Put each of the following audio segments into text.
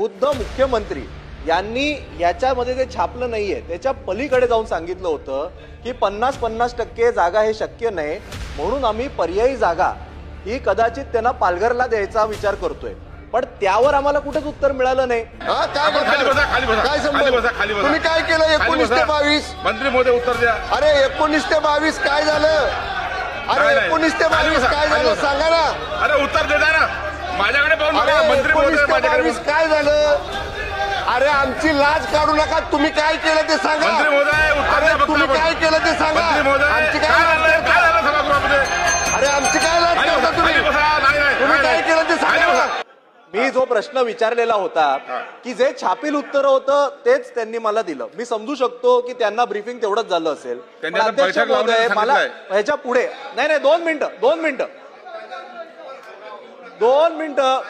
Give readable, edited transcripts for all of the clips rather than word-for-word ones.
खुद्द मुख्यमंत्री यांनी याच्यामध्ये जे छापलं नाहीये त्याच्या पलीकडे जाऊन सांगितलं होतं की 50-50% जागा हे शक्य नाही, म्हणून आम्ही पर्यायी जागा ही कदाचित त्यांना पालघरला द्यायचा विचार करतोय. पण त्यावर आम्हाला कुठेच उत्तर मिळालं नाही. तुम्ही काय केलं 19 ते 22? मंत्री महोदय उत्तर द्या. अरे 19 ते 22 काय झालं? अरे 19 ते 22 काय झालं सांगा ना. अरे उत्तर देता ना माझ्याकडे पाहून. मंत्री महोदय काय झालं? अरे आमची लाज काढू नका. तुम्ही काय केलं ते सांगा. मंत्री महोदय उत्तर द्या. तुम्ही काय केलं ते सांगा. मंत्री महोदय आमची काय झालं सभागृहामध्ये? अरे आमची काय लाज करता तुम्ही? तुम्ही काय केलं ते सांगा. मी जो प्रश्न विचारलेला होता की जे छापील उत्तर होतं तेच त्यांनी मला दिलं. मी समजू शकतो की त्यांना ब्रीफिंग तेवढंच झालं असेल. अध्यक्ष महोदय मला ह्याच्या पुढे नाही 2 मिनिटं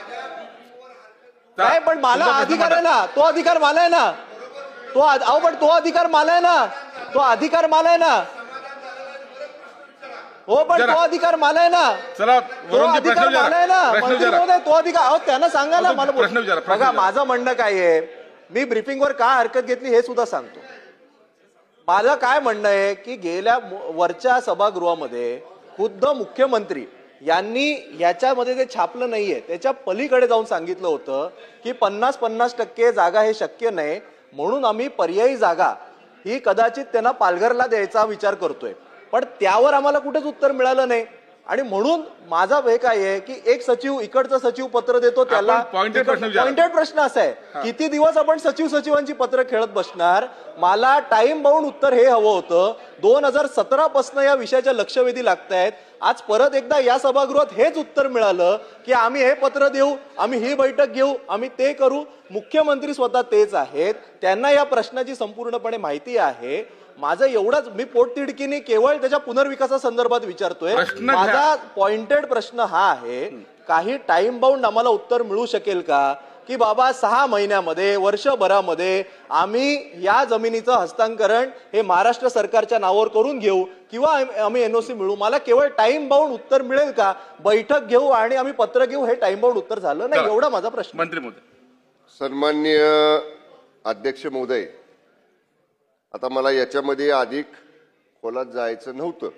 काय, पण मला अधिकार आहे ना. तो अधिकार मला आहे ना. पण तो अधिकार मला आहे ना. तो अधिकार मला आहे ना. हो, पण तो अधिकार मला आहे ना. चला, तो अधिकार मला आहे ना. मंत्री महोदय तो अधिकार त्यांना सांगा ना. मला बघा माझं म्हणणं काय आहे, मी ब्रीफिंगवर का हरकत घेतली हे सुद्धा सांगतो. माझं काय म्हणणं आहे की गेल्या वरच्या सभागृहामध्ये खुद्द मुख्यमंत्री यांनी याच्यामध्ये जे छापलं नाहीये त्याच्या पलीकडे जाऊन सांगितलं होतं की 50-50% जागा हे शक्य नाही, म्हणून आम्ही पर्यायी जागा ही कदाचित त्यांना पालघरला द्यायचा विचार करतोय. पण त्यावर आम्हाला कुठेच उत्तर मिळालं नाही. आणि म्हणून माझा हे काय आहे की एक सचिव इकडचं सचिव पत्र देतो त्याला. पॉइंटेड प्रश्न असा आहे, किती दिवस आपण सचिवांची पत्र खेळत बसणार. मला टाइम बाउंड उत्तर हे हवं होतं. 2017 पासून या विषयाच्या लक्षवेधी लागतायत. आज परत एकदा या सभागृहात हेच उत्तर मिळालं की आम्ही हे पत्र देऊ, आम्ही ही बैठक घेऊ, आम्ही ते करू. मुख्यमंत्री स्वतः तेच आहेत, त्यांना या प्रश्नाची संपूर्णपणे माहिती आहे. माझं एवढंच, मी पोटतिडकीने केवळ त्याच्या पुनर्विकासासंदर्भात विचारतोय. माझा पॉइंटेड प्रश्न हा आहे, काही टाइम बाउंड आम्हाला उत्तर मिळू शकेल का की बाबा 6 महिन्यामध्ये वर्षभरामध्ये आम्ही या जमिनीचं हस्तांतरण हे महाराष्ट्र सरकारच्या नावावर करून घेऊ किंवा आम्ही एनओसी मिळू. मला केवळ टाइम बाउंड उत्तर मिळेल का? बैठक घेऊ आणि आम्ही पत्र घेऊ, हे टाइम बाउंड उत्तर झालं नाही. एवढा माझा प्रश्न. मंत्री महोदय. सन्माननीय अध्यक्ष महोदय, आता मला याच्यामध्ये अधिक खोलात जायचं नव्हतं,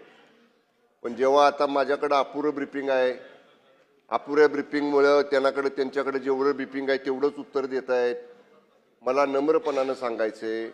पण जेव्हा आता माझ्याकडे अपुरं ब्रीफिंग आहे, अपुऱ्या ब्रीफिंगमुळे त्यांच्याकडे जेवढं ब्रीफिंग आहे तेवढंच उत्तर देत आहेत. मला नम्रपणानं सांगायचंय